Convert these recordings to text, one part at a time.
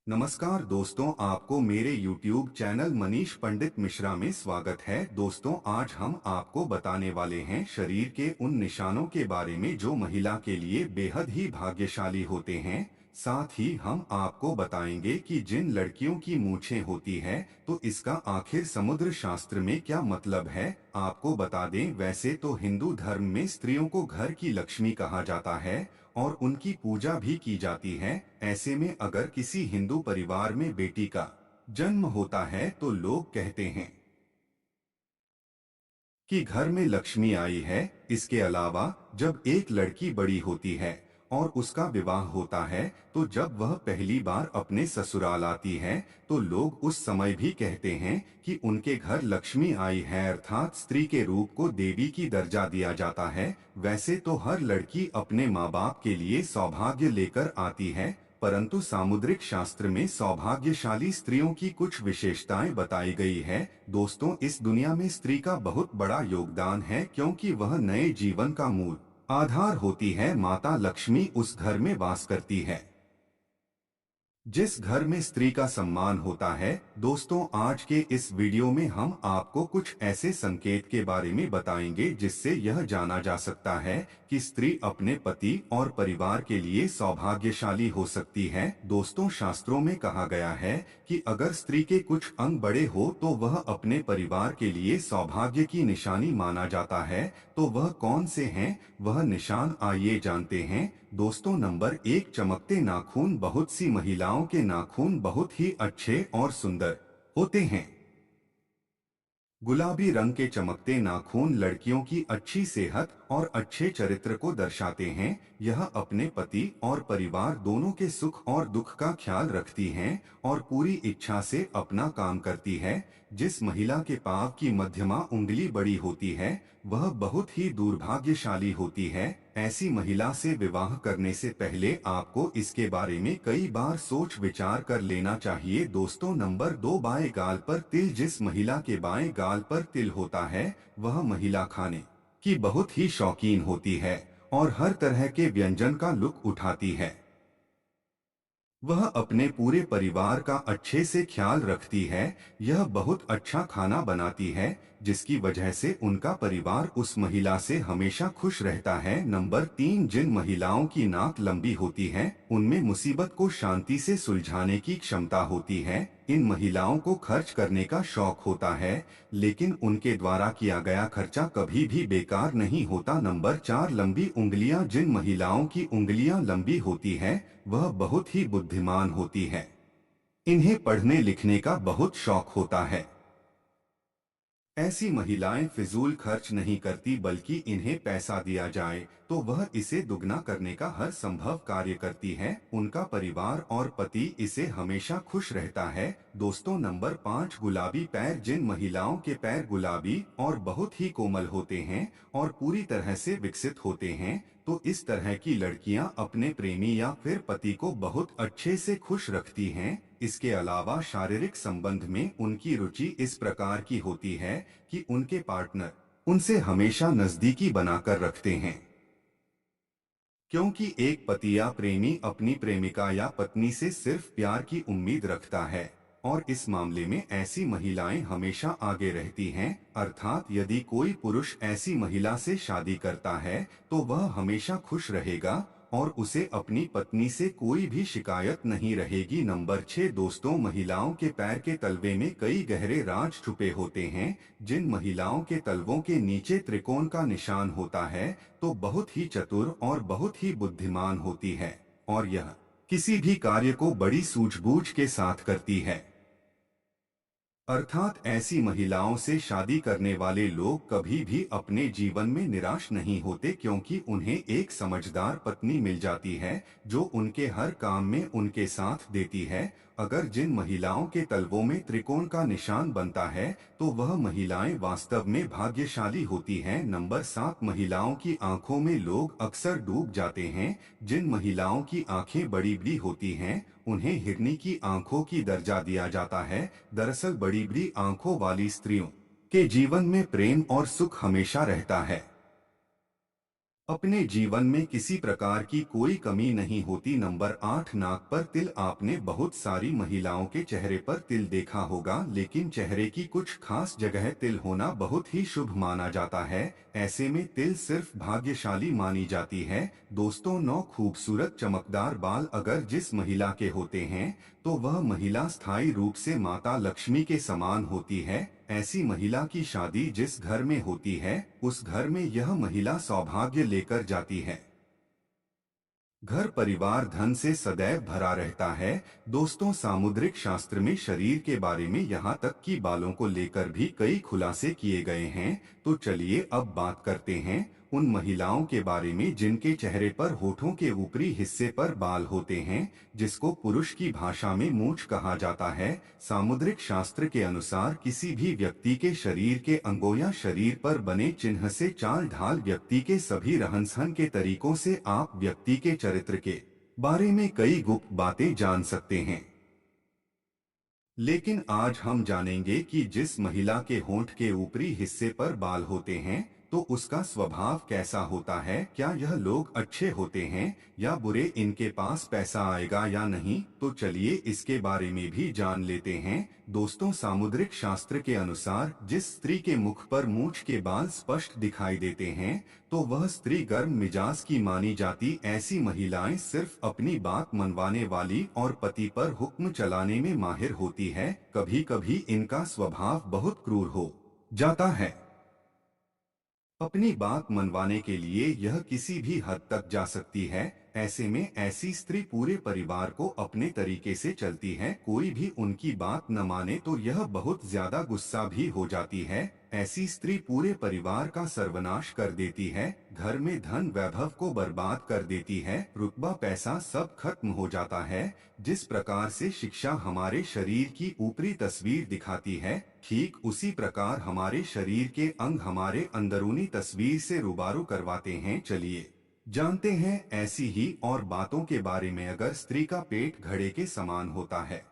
नमस्कार दोस्तों, आपको मेरे YouTube चैनल मनीष पंडित मिश्रा में स्वागत है। दोस्तों, आज हम आपको बताने वाले हैं शरीर के उन निशानों के बारे में जो महिला के लिए बेहद ही भाग्यशाली होते हैं। साथ ही हम आपको बताएंगे कि जिन लड़कियों की मूंछें होती है तो इसका आखिर समुद्र शास्त्र में क्या मतलब है। आपको बता दें, वैसे तो हिंदू धर्म में स्त्रियों को घर की लक्ष्मी कहा जाता है और उनकी पूजा भी की जाती है। ऐसे में अगर किसी हिंदू परिवार में बेटी का जन्म होता है तो लोग कहते हैं कि घर में लक्ष्मी आई है। इसके अलावा जब एक लड़की बड़ी होती है और उसका विवाह होता है तो जब वह पहली बार अपने ससुराल आती है तो लोग उस समय भी कहते हैं कि उनके घर लक्ष्मी आई है, अर्थात स्त्री के रूप को देवी की दर्जा दिया जाता है। वैसे तो हर लड़की अपने माँ बाप के लिए सौभाग्य लेकर आती है, परंतु सामुद्रिक शास्त्र में सौभाग्यशाली स्त्रियों की कुछ विशेषताएं बताई गई है। दोस्तों, इस दुनिया में स्त्री का बहुत बड़ा योगदान है क्योंकि वह नए जीवन का मूल आधार होती है। माता लक्ष्मी उस घर में वास करती है जिस घर में स्त्री का सम्मान होता है। दोस्तों, आज के इस वीडियो में हम आपको कुछ ऐसे संकेत के बारे में बताएंगे जिससे यह जाना जा सकता है कि स्त्री अपने पति और परिवार के लिए सौभाग्यशाली हो सकती है। दोस्तों, शास्त्रों में कहा गया है कि अगर स्त्री के कुछ अंग बड़े हो तो वह अपने परिवार के लिए सौभाग्य की निशानी माना जाता है। तो वह कौन से हैं, वह निशान आइए जानते हैं। दोस्तों, नंबर 1, चमकते नाखून। बहुत सी महिलाओं के नाखून बहुत ही अच्छे और सुंदर होते हैं। गुलाबी रंग के चमकते नाखून लड़कियों की अच्छी सेहत और अच्छे चरित्र को दर्शाते हैं। यह अपने पति और परिवार दोनों के सुख और दुख का ख्याल रखती हैं और पूरी इच्छा से अपना काम करती है। जिस महिला के पांव की मध्यमा उंगली बड़ी होती है वह बहुत ही दुर्भाग्यशाली होती है। ऐसी महिला से विवाह करने से पहले आपको इसके बारे में कई बार सोच विचार कर लेना चाहिए। दोस्तों, नंबर 2, बाएं गाल पर तिल। जिस महिला के बाएं गाल पर तिल होता है वह महिला खाने की बहुत ही शौकीन होती है और हर तरह के व्यंजन का लुत्फ उठाती है। वह अपने पूरे परिवार का अच्छे से ख्याल रखती है। यह बहुत अच्छा खाना बनाती है जिसकी वजह से उनका परिवार उस महिला से हमेशा खुश रहता है। नंबर 3, जिन महिलाओं की नाक लंबी होती है उनमें मुसीबत को शांति से सुलझाने की क्षमता होती है। इन महिलाओं को खर्च करने का शौक होता है, लेकिन उनके द्वारा किया गया खर्चा कभी भी बेकार नहीं होता। नंबर 4, लंबी उंगलियां। जिन महिलाओं की उंगलियां लंबी होती है वह बहुत ही बुद्धिमान होती है। इन्हें पढ़ने लिखने का बहुत शौक होता है। ऐसी महिलाएं फिजूल खर्च नहीं करती, बल्कि इन्हें पैसा दिया जाए तो वह इसे दुगना करने का हर संभव कार्य करती है। उनका परिवार और पति इसे हमेशा खुश रहता है। दोस्तों, नंबर 5, गुलाबी पैर। जिन महिलाओं के पैर गुलाबी और बहुत ही कोमल होते हैं और पूरी तरह से विकसित होते हैं तो इस तरह की लड़कियां अपने प्रेमी या फिर पति को बहुत अच्छे से खुश रखती हैं। इसके अलावा शारीरिक संबंध में उनकी रुचि इस प्रकार की होती है कि उनके पार्टनर उनसे हमेशा नजदीकी बनाकर रखते हैं, क्योंकि एक पति या प्रेमी अपनी प्रेमिका या पत्नी से सिर्फ प्यार की उम्मीद रखता है और इस मामले में ऐसी महिलाएं हमेशा आगे रहती हैं। अर्थात यदि कोई पुरुष ऐसी महिला से शादी करता है तो वह हमेशा खुश रहेगा और उसे अपनी पत्नी से कोई भी शिकायत नहीं रहेगी। नंबर 6, दोस्तों, महिलाओं के पैर के तलवे में कई गहरे राज छुपे होते हैं। जिन महिलाओं के तलवों के नीचे त्रिकोण का निशान होता है तो बहुत ही चतुर और बहुत ही बुद्धिमान होती है और यह किसी भी कार्य को बड़ी सूझबूझ के साथ करती है। अर्थात ऐसी महिलाओं से शादी करने वाले लोग कभी भी अपने जीवन में निराश नहीं होते, क्योंकि उन्हें एक समझदार पत्नी मिल जाती है जो उनके हर काम में उनके साथ देती है। अगर जिन महिलाओं के तलवों में त्रिकोण का निशान बनता है तो वह महिलाएं वास्तव में भाग्यशाली होती हैं। नंबर 7, महिलाओं की आंखों में लोग अक्सर डूब जाते हैं। जिन महिलाओं की आंखें बड़ी बड़ी होती हैं उन्हें हिरनी की आंखों की दर्जा दिया जाता है। दरअसल बड़ी बड़ी आंखों वाली स्त्रियों के जीवन में प्रेम और सुख हमेशा रहता है। अपने जीवन में किसी प्रकार की कोई कमी नहीं होती। नंबर 8, नाक पर तिल। आपने बहुत सारी महिलाओं के चेहरे पर तिल देखा होगा, लेकिन चेहरे की कुछ खास जगह तिल होना बहुत ही शुभ माना जाता है। ऐसे में तिल सिर्फ भाग्यशाली मानी जाती है। दोस्तों, 9, खूबसूरत चमकदार बाल। अगर जिस महिला के होते हैं तो वह महिला स्थायी रूप से माता लक्ष्मी के समान होती है। ऐसी महिला की शादी जिस घर में होती है उस घर में यह महिला सौभाग्य लेकर जाती है। घर परिवार धन से सदैव भरा रहता है। दोस्तों, सामुद्रिक शास्त्र में शरीर के बारे में यहाँ तक कि बालों को लेकर भी कई खुलासे किए गए हैं। तो चलिए अब बात करते हैं उन महिलाओं के बारे में जिनके चेहरे पर होठों के ऊपरी हिस्से पर बाल होते हैं, जिसको पुरुष की भाषा में मूंछ कहा जाता है। सामुद्रिक शास्त्र के अनुसार किसी भी व्यक्ति के शरीर के अंगों या शरीर पर बने चिन्ह से चाल ढाल, व्यक्ति के सभी रहन सहन के तरीकों से आप व्यक्ति के चरित्र के बारे में कई गुप्त बातें जान सकते हैं। लेकिन आज हम जानेंगे कि जिस महिला के होंठ के ऊपरी हिस्से पर बाल होते हैं तो उसका स्वभाव कैसा होता है। क्या यह लोग अच्छे होते हैं या बुरे, इनके पास पैसा आएगा या नहीं। तो चलिए इसके बारे में भी जान लेते हैं। दोस्तों, सामुद्रिक शास्त्र के अनुसार जिस स्त्री के मुख पर मूंछ के बाल स्पष्ट दिखाई देते हैं तो वह स्त्री गर्म मिजाज की मानी जाती। ऐसी महिलाएं सिर्फ अपनी बात मनवाने वाली और पति पर हुक्म चलाने में माहिर होती है। कभी कभी इनका स्वभाव बहुत क्रूर हो जाता है। अपनी बात मनवाने के लिए यह किसी भी हद तक जा सकती है। ऐसे में ऐसी स्त्री पूरे परिवार को अपने तरीके से चलती है। कोई भी उनकी बात न माने तो यह बहुत ज्यादा गुस्सा भी हो जाती है। ऐसी स्त्री पूरे परिवार का सर्वनाश कर देती है, घर में धन वैभव को बर्बाद कर देती है, रुतबा पैसा सब खत्म हो जाता है। जिस प्रकार से शिक्षा हमारे शरीर की ऊपरी तस्वीर दिखाती है, ठीक उसी प्रकार हमारे शरीर के अंग हमारे अंदरूनी तस्वीर से रूबरू करवाते हैं। चलिए जानते हैं ऐसी ही और बातों के बारे में। अगर स्त्री का पेट घड़े के समान होता है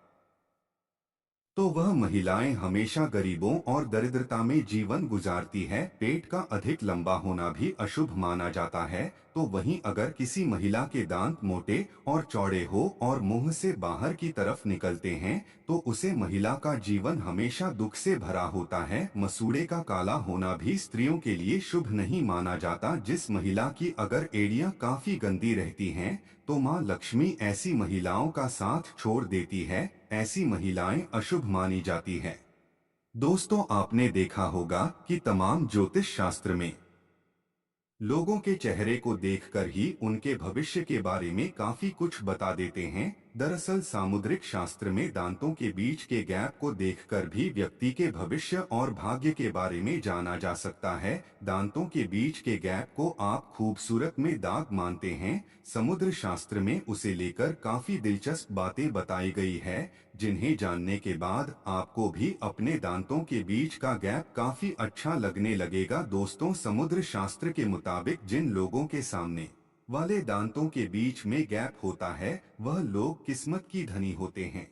तो वह महिलाएं हमेशा गरीबों और दरिद्रता में जीवन गुजारती है। पेट का अधिक लंबा होना भी अशुभ माना जाता है। तो वहीं अगर किसी महिला के दांत मोटे और चौड़े हो और मुंह से बाहर की तरफ निकलते हैं तो उसे महिला का जीवन हमेशा दुख से भरा होता है। मसूड़े का काला होना भी स्त्रियों के लिए शुभ नहीं माना जाता। जिस महिला की अगर एड़ियां काफी गंदी रहती हैं तो मां लक्ष्मी ऐसी महिलाओं का साथ छोड़ देती है। ऐसी महिलाएं अशुभ मानी जाती है। दोस्तों, आपने देखा होगा कि तमाम ज्योतिष शास्त्र में लोगों के चेहरे को देखकर ही उनके भविष्य के बारे में काफी कुछ बता देते हैं। दरअसल सामुद्रिक शास्त्र में दांतों के बीच के गैप को देखकर भी व्यक्ति के भविष्य और भाग्य के बारे में जाना जा सकता है। दांतों के बीच के गैप को आप खूबसूरत में दाग मानते हैं। समुद्र शास्त्र में उसे लेकर काफी दिलचस्प बातें बताई गई है, जिन्हें जानने के बाद आपको भी अपने दांतों के बीच का गैप काफी अच्छा लगने लगेगा। दोस्तों, समुद्र शास्त्र के मुताबिक जिन लोगों के सामने वाले दांतों के बीच में गैप होता है वह लोग किस्मत की धनी होते हैं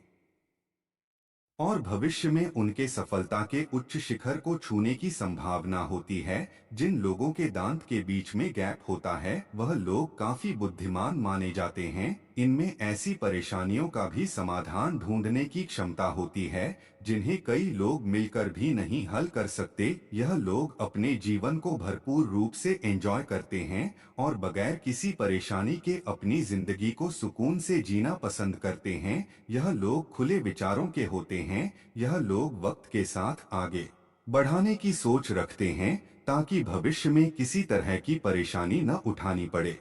और भविष्य में उनके सफलता के उच्च शिखर को छूने की संभावना होती है। जिन लोगों के दांत के बीच में गैप होता है वह लोग काफी बुद्धिमान माने जाते हैं। इनमें ऐसी परेशानियों का भी समाधान ढूंढने की क्षमता होती है जिन्हें कई लोग मिलकर भी नहीं हल कर सकते। यह लोग अपने जीवन को भरपूर रूप से एंजॉय करते हैं और बगैर किसी परेशानी के अपनी जिंदगी को सुकून से जीना पसंद करते हैं। यह लोग खुले विचारों के होते हैं। यह लोग वक्त के साथ आगे बढ़ाने की सोच रखते हैं ताकि भविष्य में किसी तरह की परेशानी न उठानी पड़े।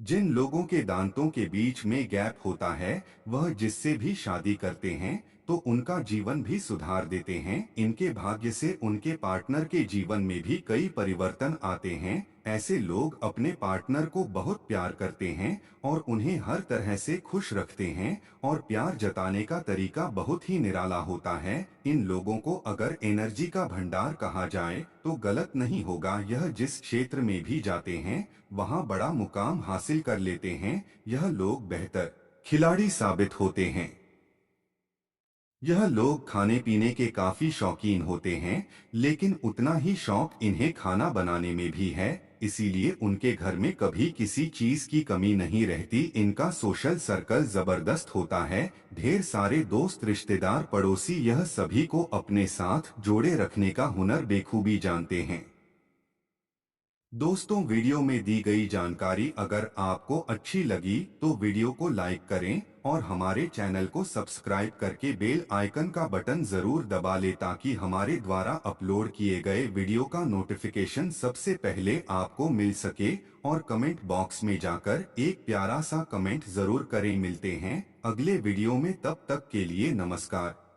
जिन लोगों के दांतों के बीच में गैप होता है वह जिससे भी शादी करते हैं तो उनका जीवन भी सुधार देते हैं। इनके भाग्य से उनके पार्टनर के जीवन में भी कई परिवर्तन आते हैं। ऐसे लोग अपने पार्टनर को बहुत प्यार करते हैं और उन्हें हर तरह से खुश रखते हैं और प्यार जताने का तरीका बहुत ही निराला होता है। इन लोगों को अगर एनर्जी का भंडार कहा जाए तो गलत नहीं होगा। यह जिस क्षेत्र में भी जाते हैं वहां बड़ा मुकाम हासिल कर लेते हैं। यह लोग बेहतर खिलाड़ी साबित होते हैं। यह लोग खाने पीने के काफी शौकीन होते हैं, लेकिन उतना ही शौक इन्हें खाना बनाने में भी है। इसीलिए उनके घर में कभी किसी चीज की कमी नहीं रहती। इनका सोशल सर्कल जबरदस्त होता है। ढेर सारे दोस्त, रिश्तेदार, पड़ोसी, यह सभी को अपने साथ जोड़े रखने का हुनर बेखूबी जानते हैं। दोस्तों, वीडियो में दी गई जानकारी अगर आपको अच्छी लगी तो वीडियो को लाइक करें और हमारे चैनल को सब्सक्राइब करके बेल आइकन का बटन जरूर दबा लें ताकि हमारे द्वारा अपलोड किए गए वीडियो का नोटिफिकेशन सबसे पहले आपको मिल सके। और कमेंट बॉक्स में जाकर एक प्यारा सा कमेंट जरूर करें। मिलते हैं अगले वीडियो में, तब तक के लिए नमस्कार।